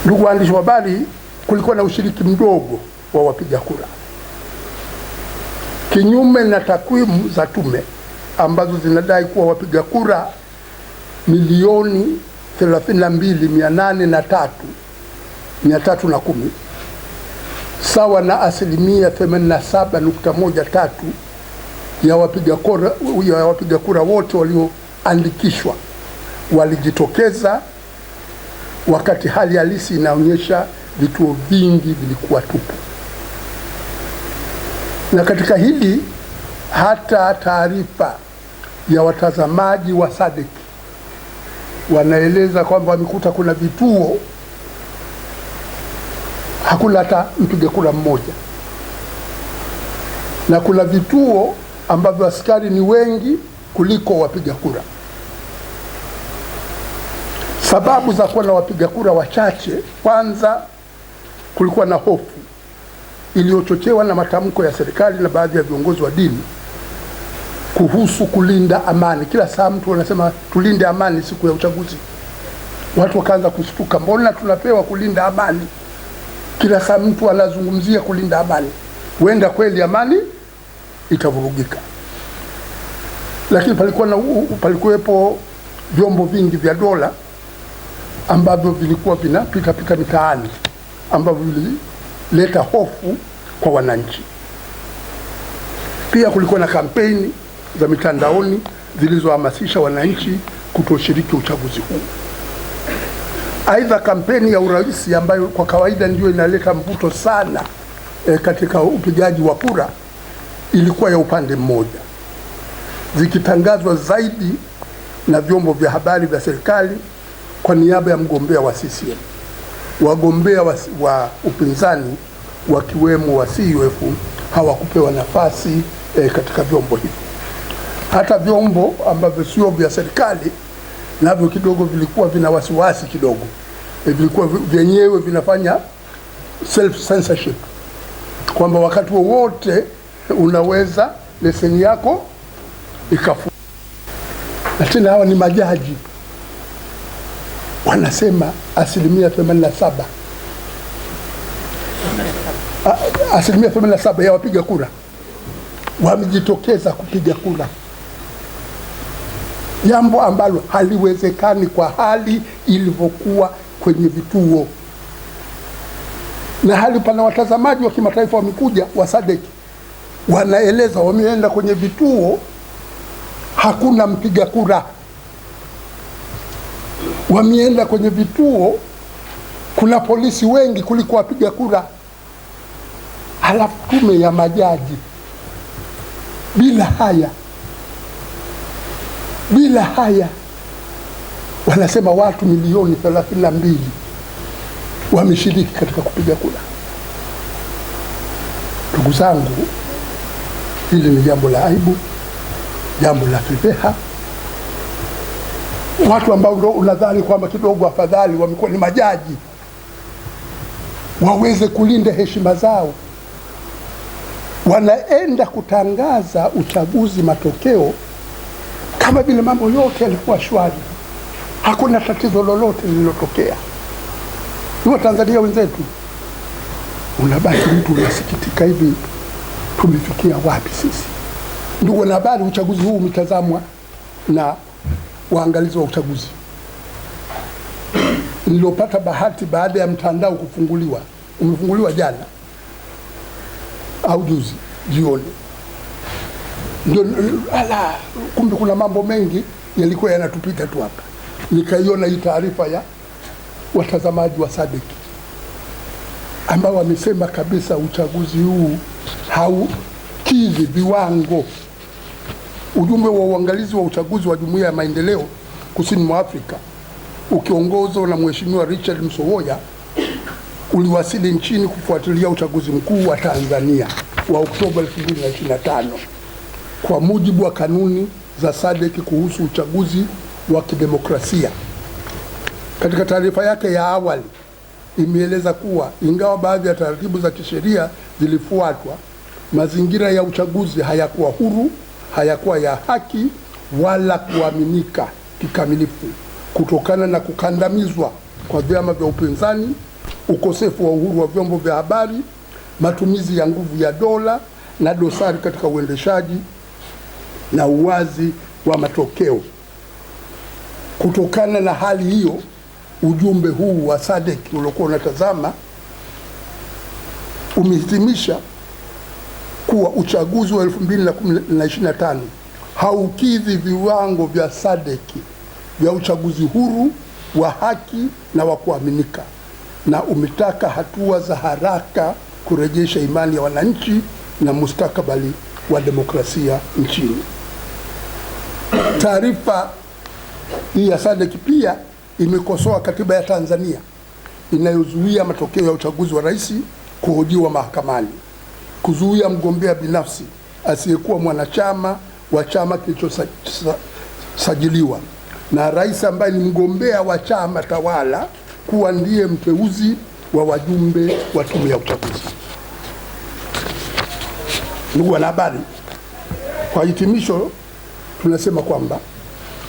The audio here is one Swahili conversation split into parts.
Ndugu waandishi wa habari, kulikuwa na ushiriki mdogo wa wapiga kura, kinyume na takwimu za tume ambazo zinadai kuwa wapiga kura milioni 32,803,310 sawa na asilimia 87.13 ya wapiga kura wote walioandikishwa walijitokeza, wakati hali halisi inaonyesha vituo vingi vilikuwa tupu. Na katika hili hata taarifa ya watazamaji wa SADC wanaeleza kwamba wamekuta kuna vituo hakuna hata mpiga kura mmoja, na kuna vituo ambavyo askari ni wengi kuliko wapiga kura. Sababu za kuwa na wapiga kura wachache, kwanza kulikuwa na hofu iliyochochewa na matamko ya serikali na baadhi ya viongozi wa dini kuhusu kulinda amani. Kila saa mtu anasema tulinde amani siku ya uchaguzi. Watu wakaanza kushtuka, mbona tunapewa kulinda amani? Kila saa mtu anazungumzia kulinda amani. Huenda kweli amani itavurugika. Lakini palikuwepo vyombo vingi vya dola ambavyo vilikuwa vinapita mitaani, ambavyo vilileta hofu kwa wananchi. Pia kulikuwa na kampeni za mitandaoni zilizohamasisha wananchi kutoshiriki uchaguzi huu. Aidha, kampeni ya urais ambayo kwa kawaida ndio inaleta mvuto sana katika upigaji wa kura ilikuwa ya upande mmoja, zikitangazwa zaidi na vyombo vya habari vya serikali kwa niaba ya mgombea wa CCM. Wagombea wa upinzani wakiwemo wa CUF hawakupewa nafasi katika vyombo hivi. Hata vyombo ambavyo sio vya serikali navyo kidogo vilikuwa vina wasiwasi kidogo. Vilikuwa vyenyewe vinafanya self censorship, kwamba wakati wowote unaweza leseni yako ikafu. Na tena hawa ni majaji, wanasema asilimia 87 ya wapiga kura wamejitokeza kupiga kura, jambo ambalo haliwezekani kwa hali ilivyokuwa kwenye vituo. Na hali pana watazamaji wa kimataifa wamekuja wa SADC, wanaeleza wameenda kwenye vituo hakuna mpiga kura. Wameenda kwenye vituo kuna polisi wengi kuliko wapiga kura. Halafu tume ya majaji bila haya wanasema watu milioni 32 wameshiriki katika kupiga kura. Ndugu zangu, hili ni jambo la aibu, jambo la fedheha. Watu ambao unadhani kwamba kidogo afadhali wamekuwa ni majaji, waweze kulinda heshima zao, wanaenda kutangaza uchaguzi matokeo kama vile mambo yote yalikuwa shwari, hakuna tatizo lolote lililotokea. Ni Tanzania wenzetu, unabaki mtu unasikitika, hivi tumefikia wapi sisi? Ndugu wanahabari, uchaguzi huu umetazamwa na waangalizi wa uchaguzi. Nilipata bahati baada ya mtandao kufunguliwa, umefunguliwa jana au juzi jioni, ndio kumbe kuna mambo mengi yalikuwa yanatupita tu hapa. Nikaiona hii taarifa ya watazamaji wa SADC ambao wamesema kabisa uchaguzi huu haukidhi viwango. Ujumbe wa uangalizi wa uchaguzi wa Jumuiya ya Maendeleo Kusini mwa Afrika ukiongozwa na Mheshimiwa Richard Msowoya uliwasili nchini kufuatilia uchaguzi mkuu wa Tanzania wa Oktoba 2025 kwa mujibu wa kanuni za SADC kuhusu uchaguzi wa kidemokrasia. Katika taarifa yake ya awali imeeleza kuwa ingawa baadhi ya taratibu za kisheria zilifuatwa, mazingira ya uchaguzi hayakuwa huru, hayakuwa ya haki wala kuaminika kikamilifu kutokana na kukandamizwa kwa vyama vya upinzani ukosefu wa uhuru wa vyombo vya habari, matumizi ya nguvu ya dola na dosari katika uendeshaji na uwazi wa matokeo. Kutokana na hali hiyo, ujumbe huu wa SADC uliokuwa unatazama umehitimisha kuwa uchaguzi wa 2025 haukidhi viwango vya SADC vya uchaguzi huru wa haki na wa kuaminika, na umetaka hatua za haraka kurejesha imani ya wananchi na mustakabali wa demokrasia nchini. Taarifa hii ya SADC pia imekosoa katiba ya Tanzania inayozuia matokeo ya uchaguzi wa rais kuhojiwa mahakamani, kuzuia mgombea binafsi asiyekuwa mwanachama wa chama kilichosajiliwa na rais ambaye ni mgombea wa chama tawala kuwa ndiye mteuzi wa wajumbe wa tume ya uchaguzi. Ndugu wanahabari, kwa hitimisho tunasema kwamba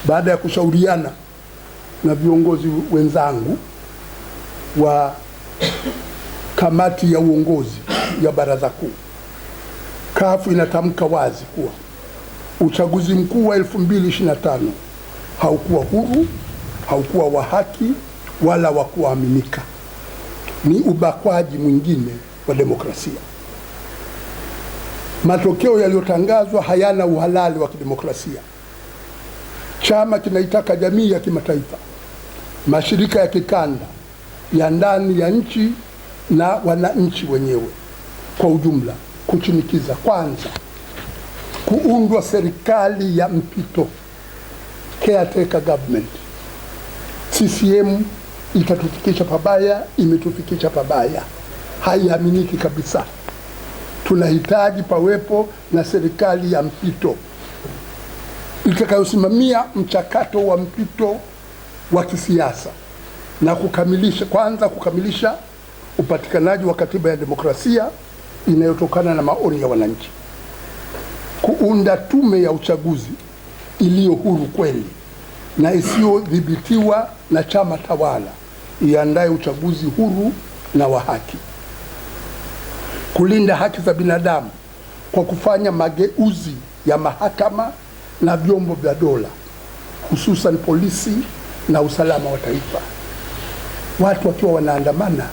baada ya kushauriana na viongozi wenzangu wa kamati ya uongozi ya Baraza Kuu, CUF inatamka wazi kuwa uchaguzi mkuu wa 2025 haukuwa huru, haukuwa wa haki wala wa kuaminika. Ni ubakwaji mwingine wa demokrasia. Matokeo yaliyotangazwa hayana uhalali wa kidemokrasia. Chama kinaitaka jamii ya kimataifa, mashirika ya kikanda, ya ndani ya nchi na wananchi wenyewe kwa ujumla kushinikiza kwanza kuundwa serikali ya mpito, caretaker government. CCM itatufikisha pabaya, imetufikisha pabaya, haiaminiki kabisa. Tunahitaji pawepo na serikali ya mpito itakayosimamia mchakato wa mpito wa kisiasa na kukamilisha upatikanaji wa katiba ya demokrasia inayotokana na maoni ya wananchi, kuunda tume ya uchaguzi iliyo huru kweli na isiyodhibitiwa na chama tawala, iandae uchaguzi huru na wa haki, kulinda haki za binadamu kwa kufanya mageuzi ya mahakama na vyombo vya dola, hususan polisi na usalama wa taifa. Watu wakiwa wanaandamana,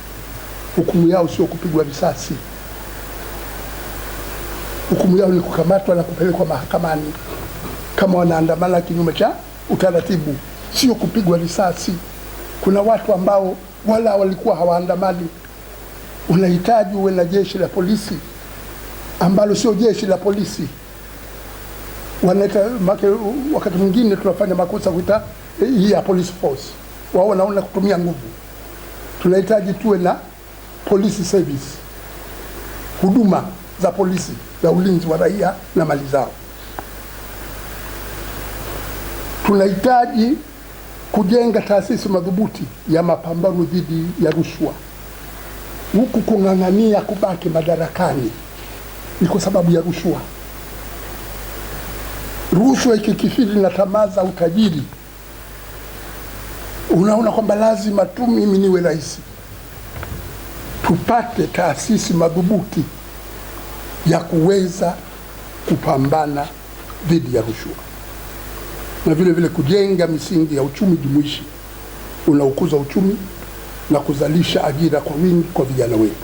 hukumu yao sio kupigwa risasi. Hukumu yao ni kukamatwa na kupelekwa mahakamani kama wanaandamana kinyume cha utaratibu, sio kupigwa risasi. Kuna watu ambao wala walikuwa hawaandamani. Unahitaji uwe na jeshi la polisi ambalo sio jeshi la polisi. Wakati mwingine tunafanya makosa kuita hii ya police force, wao wanaona kutumia nguvu. Tunahitaji tuwe na police service, huduma za polisi za ulinzi wa raia na mali zao. Tunahitaji kujenga taasisi madhubuti ya mapambano dhidi ya rushwa. Huku kung'ang'ania kubaki madarakani ni kwa sababu ya rushwa. Rushwa ikikithiri na tamaa za utajiri, unaona kwamba lazima tu mimi niwe rais. Tupate taasisi madhubuti ya kuweza kupambana dhidi ya rushwa, na vile vile kujenga misingi ya uchumi jumuishi unaokuza uchumi na kuzalisha ajira kwa wingi kwa vijana wetu.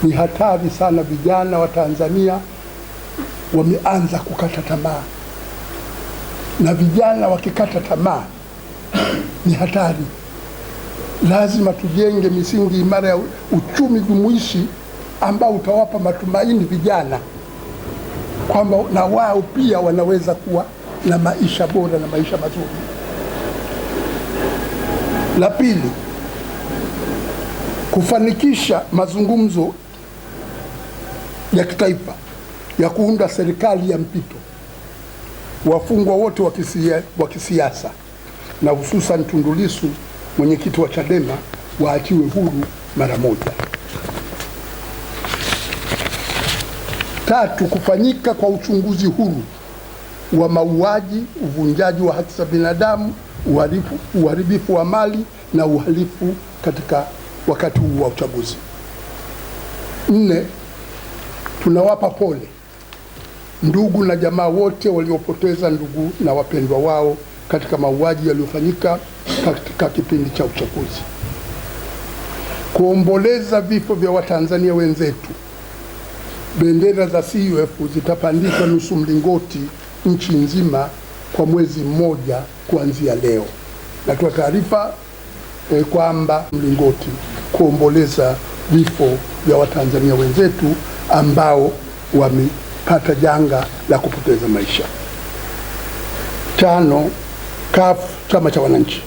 Ni hatari sana vijana wa Tanzania wameanza kukata tamaa, na vijana wakikata tamaa ni hatari. Lazima tujenge misingi imara ya uchumi jumuishi ambao utawapa matumaini vijana kwamba na wao pia wanaweza kuwa na maisha bora na maisha mazuri. La pili, kufanikisha mazungumzo ya kitaifa ya kuunda serikali ya mpito. Wafungwa wote wa kisiasa na hususan Tundu Lissu, mwenyekiti wa Chadema, waachiwe huru mara moja. Tatu, kufanyika kwa uchunguzi huru wa mauaji, uvunjaji wa haki za binadamu, uharibifu wa mali na uhalifu katika wakati huu wa uchaguzi. 4, tunawapa pole ndugu na jamaa wote waliopoteza ndugu na wapendwa wao katika mauaji yaliyofanyika katika kipindi cha uchaguzi. Kuomboleza vifo vya Watanzania wenzetu, bendera za CUF zitapandishwa nusu mlingoti nchi nzima kwa mwezi mmoja kuanzia leo. Natoa taarifa kwamba mlingoti kuomboleza vifo vya Watanzania wenzetu ambao wamepata janga la kupoteza maisha. 5, CUF Chama cha Wananchi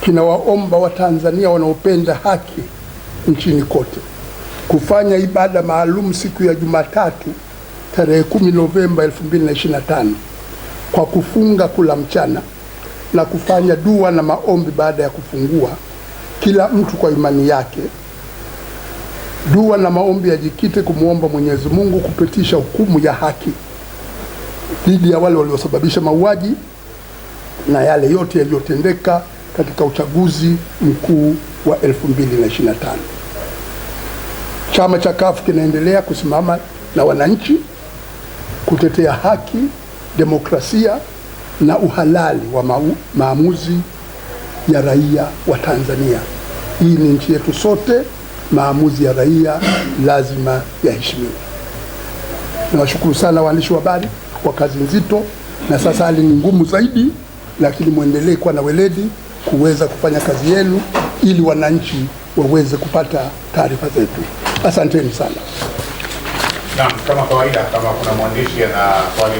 kinawaomba Watanzania wanaopenda haki nchini kote kufanya ibada maalum siku ya Jumatatu tarehe 10 Novemba 2025 kwa kufunga kula mchana na kufanya dua na maombi baada ya kufungua, kila mtu kwa imani yake. Dua na maombi yajikite kumwomba Mwenyezi Mungu kupitisha hukumu ya haki dhidi ya wale waliosababisha mauaji na yale yote yaliyotendeka katika uchaguzi mkuu wa 2025. Chama cha CUF kinaendelea kusimama na wananchi kutetea haki, demokrasia na uhalali wa maamuzi ya raia wa Tanzania. Hii ni nchi yetu sote, maamuzi ya raia lazima yaheshimiwe. Nawashukuru sana waandishi wa habari kwa kazi nzito, na sasa hali ni ngumu zaidi, lakini muendelee kuwa na weledi kuweza kufanya kazi yenu ili wananchi waweze kupata taarifa zetu. Asanteni sana. Naam, kama kawaida, kama kuna mwandishi ana swali